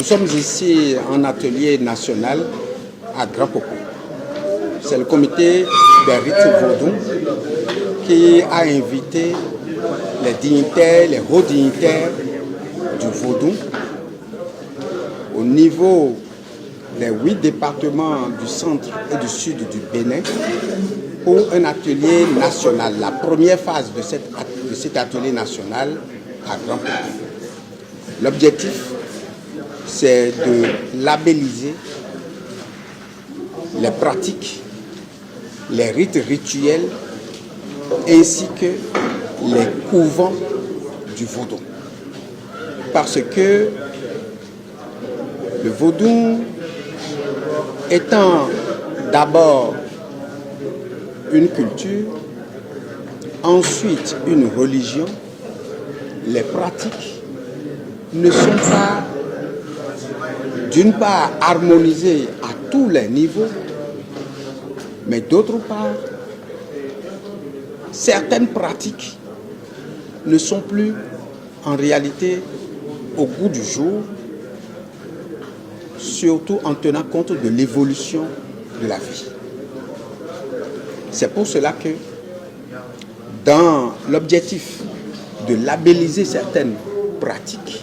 sommes ici en atelier national à Grand Popo. C'est le comité des rites vaudou qui a invité les dignitaires, les hauts dignitaires du vaudou au niveau des 8 départements du centre et du sud du Bénin pour un atelier national, la première phase de cet atelier national à Grand Popo. L'objectif, c'est de labelliser les pratiques, les rites rituels ainsi que les couvents du vaudou. Parce que le vaudou étant d'abord une culture, ensuite une religion, les pratiques ne sont pas d'une part harmonisées à tous les niveaux, mais d'autre part, certaines pratiques ne sont plus en réalité au goût du jour, surtout en tenant compte de l'évolution de la vie. C'est pour cela que, dans l'objectif de labelliser certaines pratiques,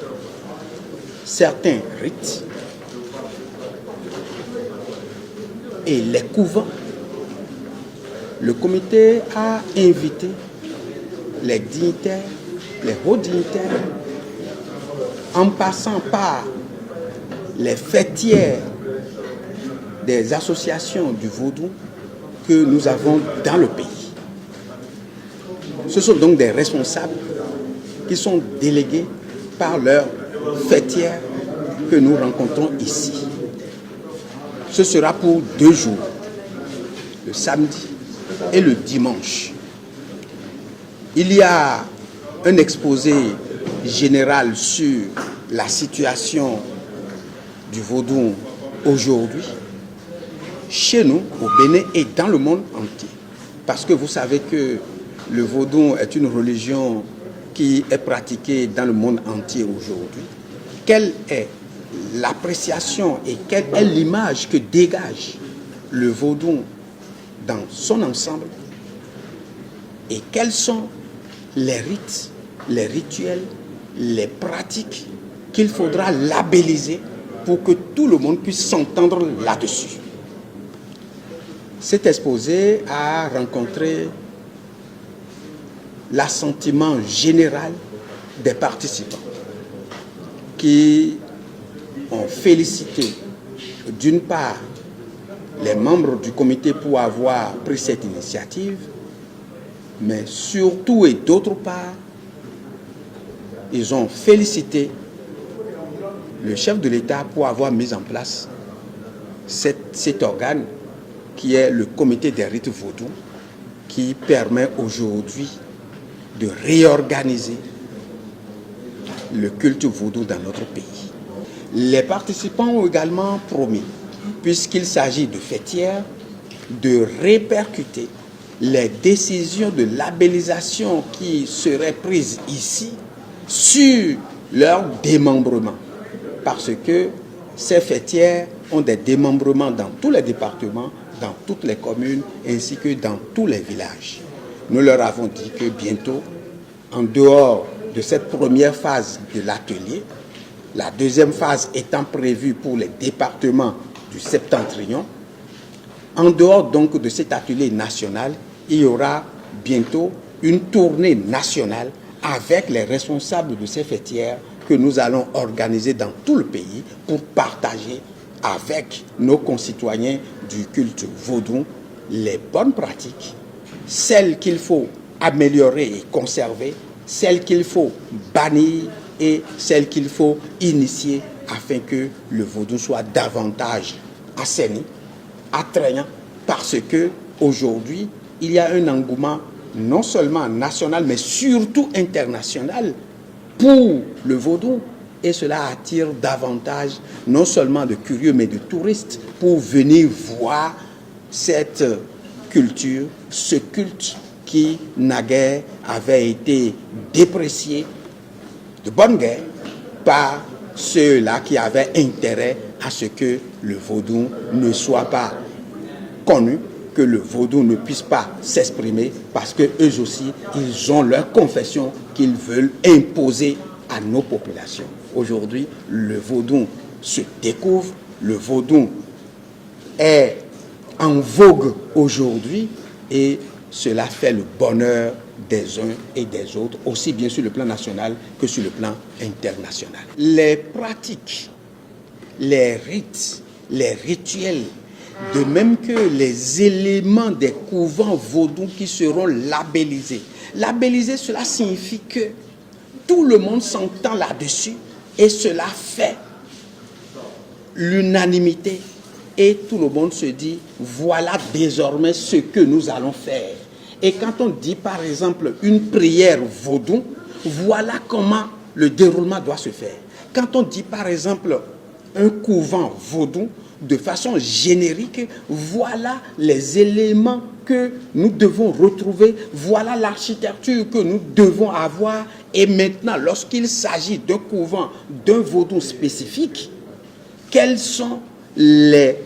certains rites et les couvents, le comité a invité les dignitaires, les hauts dignitaires, en passant par les fêtières des associations du vaudou que nous avons dans le pays. Ce sont donc des responsables qui sont délégués par leurs fêtières que nous rencontrons ici. Ce sera pour 2 jours, le samedi et le dimanche. Il y a un exposé général sur la situation du vaudou aujourd'hui, chez nous, au Bénin et dans le monde entier. Parce que vous savez que le vaudou est une religion qui est pratiquée dans le monde entier aujourd'hui. Quelle est l'appréciation et quelle est l'image que dégage le vaudou dans son ensemble et quels sont les rites, les rituels, les pratiques qu'il faudra labelliser pour que tout le monde puisse s'entendre là-dessus. Cet exposé a rencontré l'assentiment général des participants qui ont félicité d'une part les membres du comité pour avoir pris cette initiative, mais surtout et d'autre part, ils ont félicité le chef de l'État pour avoir mis en place cet organe qui est le comité des rites vaudou, qui permet aujourd'hui de réorganiser le culte vaudou dans notre pays. Les participants ont également promis, puisqu'il s'agit de fêtières, de répercuter les décisions de labellisation qui seraient prises ici sur leur démembrement. Parce que ces fêtières ont des démembrements dans tous les départements, dans toutes les communes, ainsi que dans tous les villages. Nous leur avons dit que bientôt, en dehors de cette première phase de l'atelier, la deuxième phase étant prévue pour les départements du Septentrion, en dehors donc de cet atelier national, il y aura bientôt une tournée nationale avec les responsables de ces fêtières que nous allons organiser dans tout le pays pour partager avec nos concitoyens du culte vaudou les bonnes pratiques, celles qu'il faut améliorer et conserver, celles qu'il faut bannir et celles qu'il faut initier afin que le vaudou soit davantage assaini, attrayant, parce que aujourd'hui il y a un engouement non seulement national mais surtout international pour le vaudou, et cela attire davantage non seulement de curieux mais de touristes pour venir voir cette culture, ce culte qui naguère avait été déprécié de bonne guerre par ceux-là qui avaient intérêt à ce que le vaudou ne soit pas connu, que le vaudou ne puisse pas s'exprimer, parce que eux aussi, ils ont leur confession qu'ils veulent imposer à nos populations. Aujourd'hui, le vaudou se découvre, le vaudou est en vogue aujourd'hui et cela fait le bonheur des uns et des autres, aussi bien sur le plan national que sur le plan international. Les pratiques, les rites, les rituels, de même que les éléments des couvents vaudous qui seront labellisés. Labellisés, cela signifie que tout le monde s'entend là-dessus et cela fait l'unanimité. Et tout le monde se dit, voilà désormais ce que nous allons faire. Et quand on dit par exemple une prière vaudou, voilà comment le déroulement doit se faire. Quand on dit par exemple un couvent vaudou, de façon générique, voilà les éléments que nous devons retrouver, voilà l'architecture que nous devons avoir. Et maintenant, lorsqu'il s'agit d'un couvent, d'un vaudou spécifique, quels sont les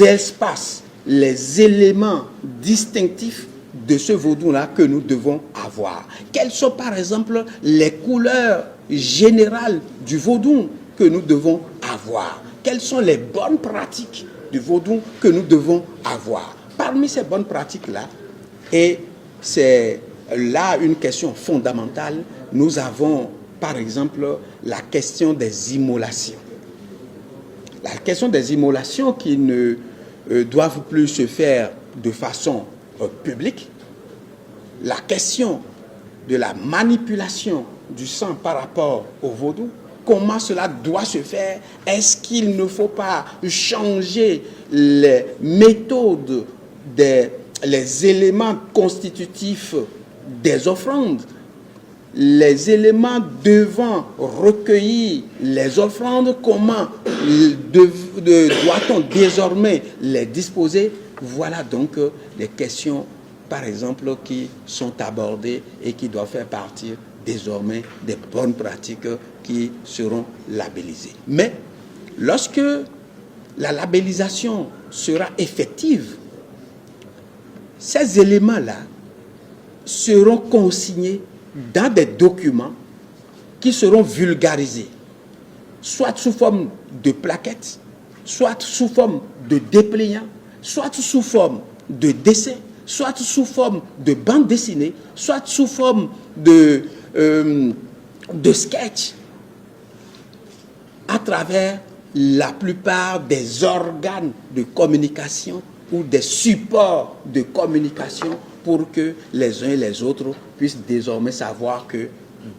espaces, les éléments distinctifs de ce vaudou-là que nous devons avoir? Quelles sont par exemple les couleurs générales du vaudou que nous devons avoir? Quelles sont les bonnes pratiques du vaudou que nous devons avoir? Parmi ces bonnes pratiques-là, et c'est là une question fondamentale, nous avons par exemple la question des immolations. La question des immolations qui ne doivent plus se faire de façon publique. La question de la manipulation du sang par rapport au vaudou. Comment cela doit se faire? Est-ce qu'il ne faut pas changer les méthodes, les éléments constitutifs des offrandes? Les éléments devant recueillir les offrandes, comment doit-on désormais les disposer? Voilà donc les questions, par exemple, qui sont abordées et qui doivent faire partie désormais des bonnes pratiques qui seront labellisées. Mais lorsque la labellisation sera effective, ces éléments-là seront consignés dans des documents qui seront vulgarisés, soit sous forme de plaquettes, soit sous forme de dépliants, soit sous forme de dessins, soit sous forme de bandes dessinées, soit sous forme de sketch, à travers la plupart des organes de communication ou des supports de communication, pour que les uns et les autres puissent désormais savoir que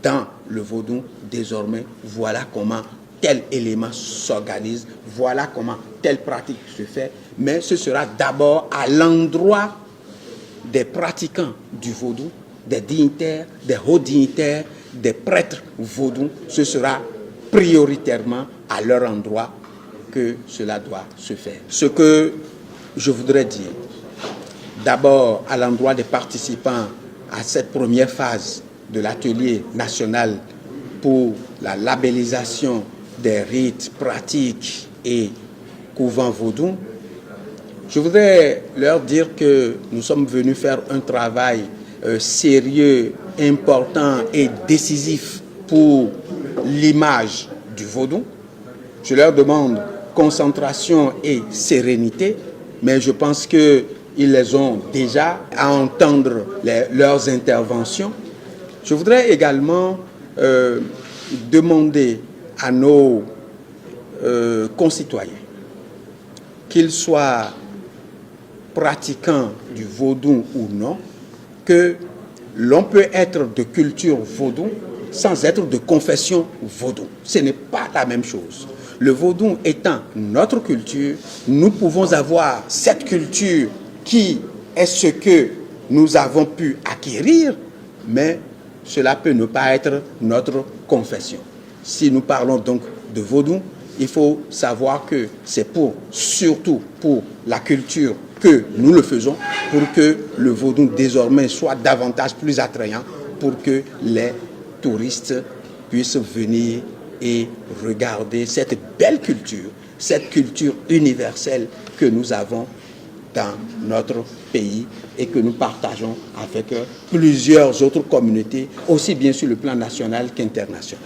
dans le vaudou, désormais, voilà comment tel élément s'organise, voilà comment telle pratique se fait. Mais ce sera d'abord à l'endroit des pratiquants du vaudou, des dignitaires, des hauts dignitaires, des prêtres vaudous. Ce sera prioritairement à leur endroit que cela doit se faire. Ce que je voudrais dire, d'abord à l'endroit des participants à cette première phase de l'atelier national pour la labellisation des rites, pratiques et couvents vaudous, je voudrais leur dire que nous sommes venus faire un travail sérieux, important et décisif pour l'image du vaudou. Je leur demande concentration et sérénité, mais je pense qu'ils les ont déjà à entendre leurs interventions. Je voudrais également demander à nos concitoyens, qu'ils soient pratiquants du vaudou ou non, que l'on peut être de culture vaudou sans être de confession vaudou. Ce n'est pas la même chose. Le vaudou étant notre culture, nous pouvons avoir cette culture qui est ce que nous avons pu acquérir, mais cela peut ne pas être notre confession. Si nous parlons donc de vaudou, il faut savoir que c'est surtout pour la culture que nous le faisons, pour que le vaudou désormais soit davantage plus attrayant, pour que les touristes puissent venir et regarder cette belle culture, cette culture universelle que nous avons dans notre pays et que nous partageons avec plusieurs autres communautés, aussi bien sur le plan national qu'international.